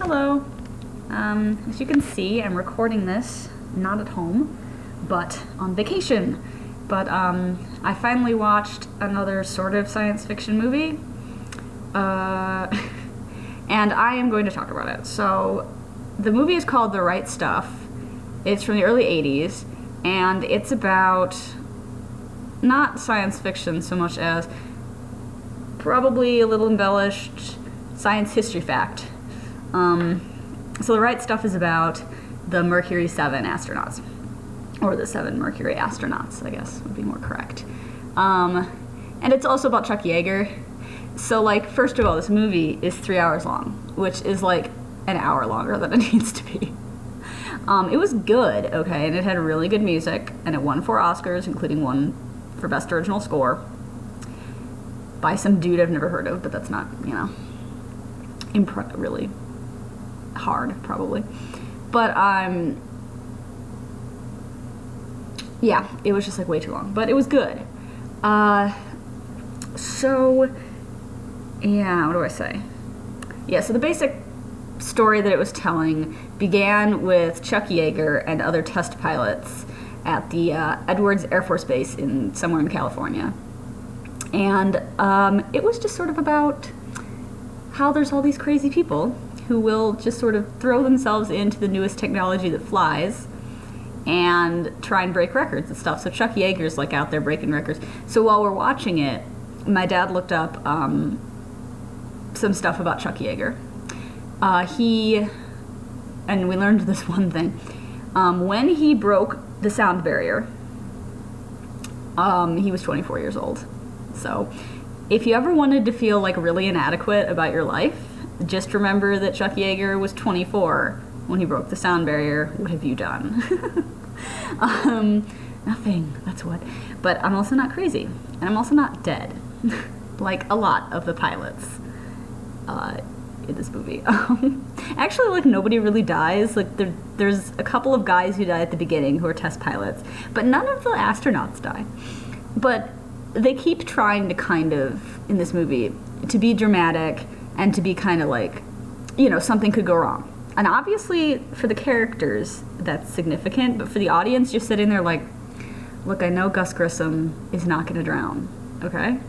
Hello. As you can see, I'm recording this not at home, but on vacation. But I finally watched another sort of science fiction movie, and I am going to talk about it. So, the movie is called The Right Stuff. It's from the early 80s, and it's about not science fiction so much as probably a little embellished science history fact. So The Right Stuff is about the Mercury 7 astronauts, or the 7 Mercury astronauts, I guess would be more correct. And it's also about Chuck Yeager. So, like, first of all, this movie is 3 hours long, which is like an hour longer than it needs to be. It was good, okay, and it had really good music, and it won 4 Oscars, including one for Best Original Score by some dude I've never heard of, but that's not, really hard, probably. But, yeah, it was just, like, way too long. But it was good. So, yeah, what do I say? Yeah, so the basic story that it was telling began with Chuck Yeager and other test pilots at the Edwards Air Force Base somewhere in California. And it was just sort of about how there's all these crazy people who will just sort of throw themselves into the newest technology that flies and try and break records and stuff. So Chuck Yeager's like out there breaking records. So while we're watching it, my dad looked up some stuff about Chuck Yeager. And we learned this one thing. When he broke the sound barrier, he was 24 years old. So if you ever wanted to feel like really inadequate about your life, just remember that Chuck Yeager was 24 when he broke the sound barrier. What have you done? Nothing, that's what. But I'm also not crazy, and I'm also not dead, like a lot of the pilots in this movie. Actually, like, nobody really dies. Like, there's a couple of guys who die at the beginning who are test pilots, but none of the astronauts die. But they keep trying to kind of, in this movie, to be dramatic and to be kind of like, something could go wrong. And obviously, for the characters, that's significant, but for the audience, you're sitting there like, look, I know Gus Grissom is not going to drown, okay?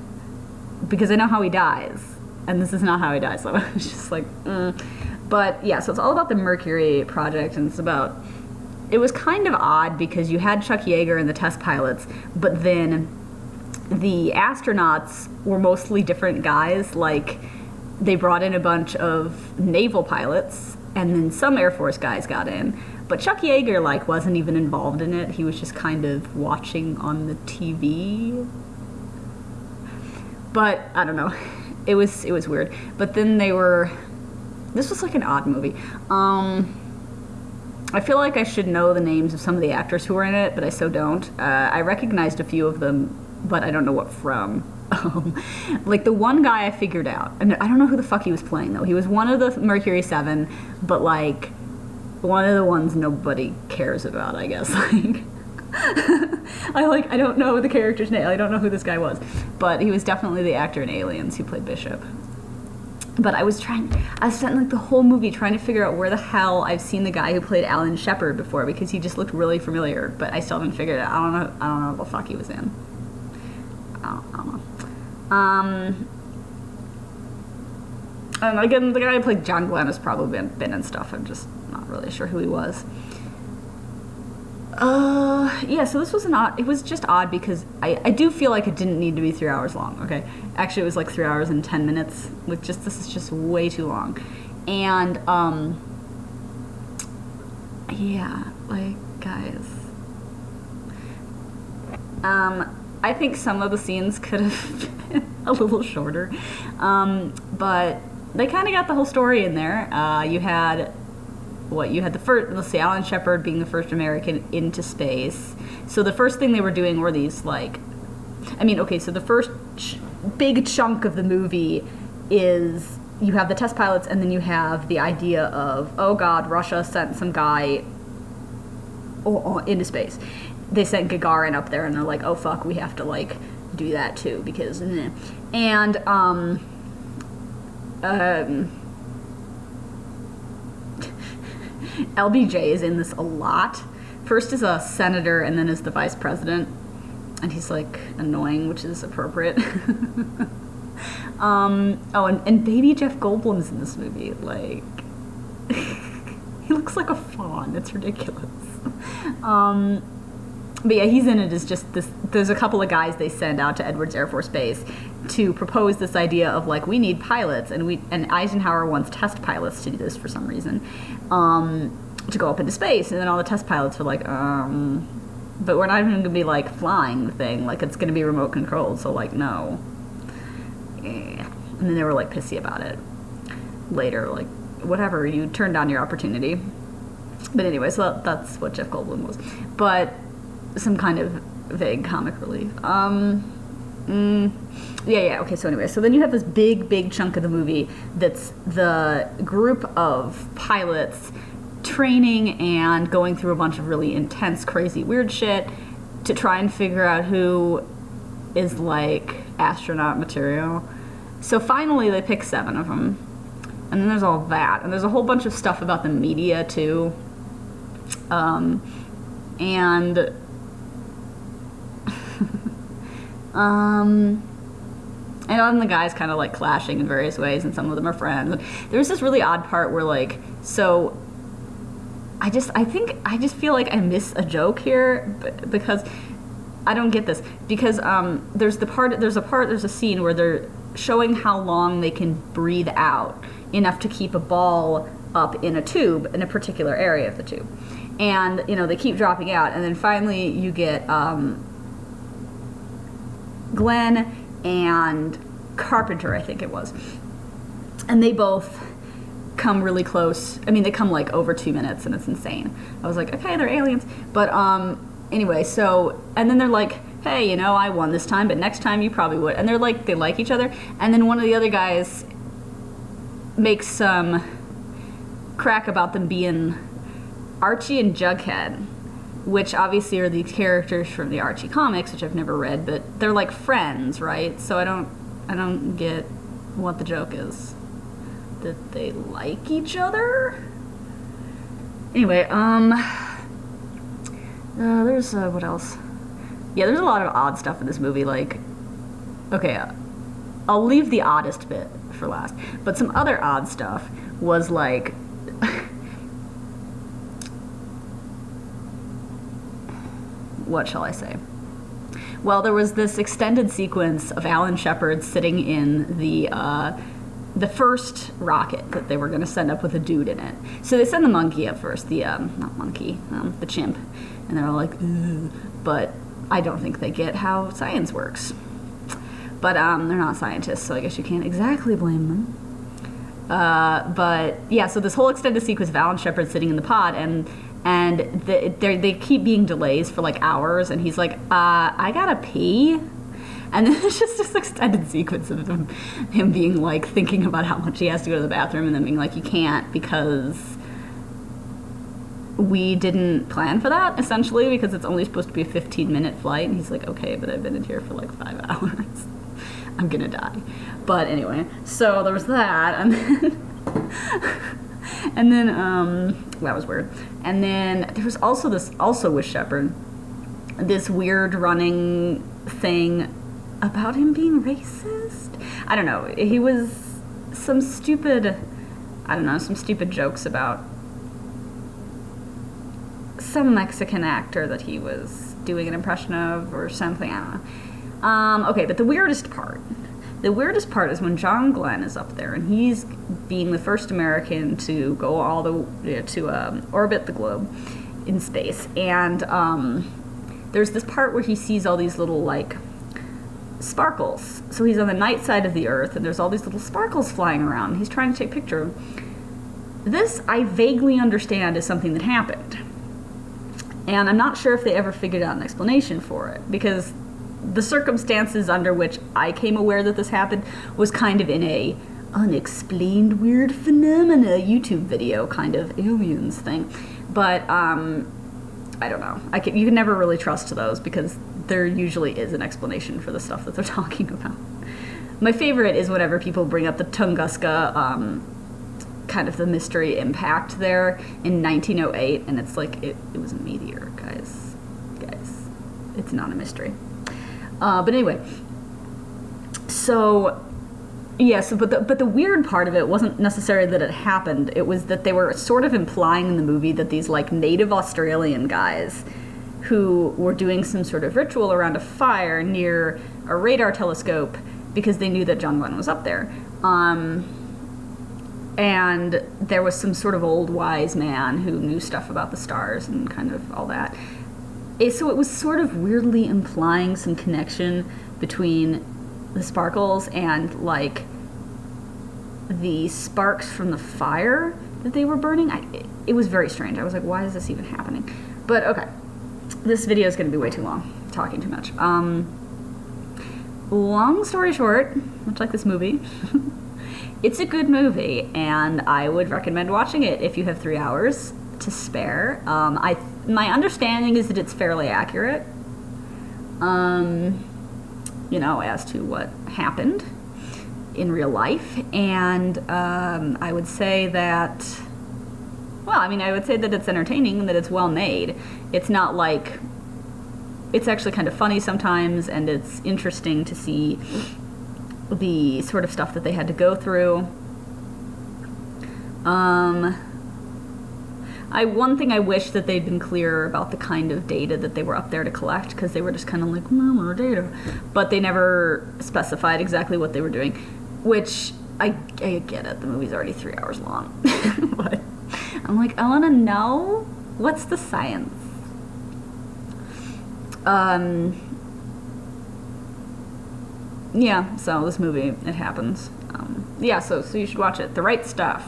Because I know how he dies, and this is not how he dies, so it's just like, But, yeah, so it's all about the Mercury project, and it was kind of odd because you had Chuck Yeager and the test pilots, but then the astronauts were mostly different guys. Like, they brought in a bunch of naval pilots, and then some Air Force guys got in. But Chuck Yeager, like, wasn't even involved in it. He was just kind of watching on the TV. But, I don't know. It was weird. But then this was like an odd movie. I feel like I should know the names of some of the actors who were in it, but I so don't. I recognized a few of them, but I don't know what from. Like, the one guy I figured out, and I don't know who the fuck he was playing, though. He was one of the Mercury 7, but, like, one of the ones nobody cares about, I guess. Like, I don't know the character's name. I don't know who this guy was. But he was definitely the actor in Aliens who played Bishop. But I spent, like, the whole movie trying to figure out where the hell I've seen the guy who played Alan Shepard before, because he just looked really familiar, but I still haven't figured it out. I don't know what the fuck he was in. I don't know. And again, the guy who played John Glenn has probably been in stuff. I'm just not really sure who he was. Yeah, so this was it was just odd because I do feel like it didn't need to be 3 hours long, okay? Actually, it was like 3 hours and 10 minutes. This is just way too long. And, yeah, like, guys. I think some of the scenes could have been a little shorter. But they kind of got the whole story in there. You had the first, let's see, Alan Shepard being the first American into space. So the first thing they were doing were these, like, so the first big chunk of the movie is you have the test pilots, and then you have the idea of, oh God, Russia sent some guy into space. They sent Gagarin up there, and they're like, oh fuck, we have to, like, do that too, because, and, LBJ is in this a lot. First as a senator and then as the vice president. And he's like annoying, which is appropriate. And baby Jeff Goldblum's in this movie. Like, he looks like a fawn. It's ridiculous. But yeah, he's in it as just this. There's a couple of guys they send out to Edwards Air Force Base to propose this idea of like, we need pilots, and Eisenhower wants test pilots to do this for some reason, to go up into space, and then all the test pilots are like, but we're not even going to be like flying the thing, like it's going to be remote controlled, so like no. And then they were like pissy about it later, like whatever, you turned down your opportunity. But anyway, so that's what Jeff Goldblum was. But some kind of vague comic relief. Okay, so anyway, so then you have this big chunk of the movie that's the group of pilots training and going through a bunch of really intense, crazy, weird shit to try and figure out who is like astronaut material. So finally they pick 7 of them. And then there's all that. And there's a whole bunch of stuff about the media too. And all the guys kind of like clashing in various ways, and some of them are friends. And there's this really odd part where like, so I just feel like I miss a joke here because I don't get this, because there's a scene where they're showing how long they can breathe out enough to keep a ball up in a tube in a particular area of the tube, and they keep dropping out, and then finally you get Glenn and Carpenter, I think it was, and they both come really close. I mean, they come like over 2 minutes, and it's insane. I was like, okay, they're aliens. But anyway, so, and then they're like, hey, I won this time, but next time you probably would. And they're like, they like each other. And then one of the other guys makes some crack about them being Archie and Jughead, which obviously are these characters from the Archie comics, which I've never read, but they're like friends, right? So I don't get what the joke is. That they like each other? Anyway, there's what else? Yeah, there's a lot of odd stuff in this movie. Like, okay, I'll leave the oddest bit for last. But some other odd stuff was like, what shall I say? Well, there was this extended sequence of Alan Shepard sitting in the first rocket that they were going to send up with a dude in it. So they send the monkey up first, the chimp, and they're all like, ugh. But I don't think they get how science works. But they're not scientists, so I guess you can't exactly blame them. But yeah, so this whole extended sequence of Alan Shepard sitting in the pod, and they keep being delays for like hours, and he's like, I gotta pee. And then it's just this extended sequence of him being like thinking about how much he has to go to the bathroom, and then being like, you can't because we didn't plan for that, essentially, because it's only supposed to be a 15-minute flight. And he's like, okay, but I've been in here for like 5 hours. I'm gonna die. But anyway, so there was that, and then that was weird. And then there was also with Shepard, this weird running thing about him being racist. I don't know. He was some stupid jokes about some Mexican actor that he was doing an impression of or something. I don't know. Okay, but the weirdest part is when John Glenn is up there, and he's being the first American to go all the to orbit the globe in space, and there's this part where he sees all these little like sparkles. So he's on the night side of the Earth, and there's all these little sparkles flying around. He's trying to take a picture of them. This I vaguely understand is something that happened, and I'm not sure if they ever figured out an explanation for it, because the circumstances under which I came aware that this happened was kind of in a unexplained weird phenomena YouTube video kind of aliens thing. But I don't know. You can never really trust those, because there usually is an explanation for the stuff that they're talking about. My favorite is whenever people bring up the Tunguska kind of the mystery impact there in 1908, and it's like it was a meteor, guys. It's not a mystery. But anyway, so yeah, but the weird part of it wasn't necessarily that it happened. It was that they were sort of implying in the movie that these like native Australian guys who were doing some sort of ritual around a fire near a radar telescope because they knew that John Glenn was up there. And there was some sort of old wise man who knew stuff about the stars and kind of all that. So it was sort of weirdly implying some connection between the sparkles and like the sparks from the fire that they were burning. It was very strange. I was like, why is this even happening? But okay, this video is going to be way too long, talking too much. Long story short, much like this movie, it's a good movie, and I would recommend watching it if you have 3 hours to spare. My understanding is that it's fairly accurate, as to what happened in real life, and I would say that, I would say that it's entertaining and that it's well made. It's not like, it's actually kind of funny sometimes, and it's interesting to see the sort of stuff that they had to go through. One thing I wish that they'd been clearer about the kind of data that they were up there to collect, because they were just kind of like, more data. But they never specified exactly what they were doing, which I get it. The movie's already 3 hours long. But I'm like, I want to know what's the science. Yeah, so this movie, it happens. So you should watch it. The Right Stuff.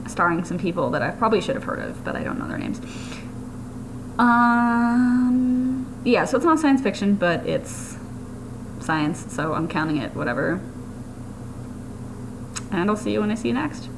Starring some people that I probably should have heard of, but I don't know their names. So it's not science fiction, but it's science, so I'm counting it, whatever. And I'll see you when I see you next.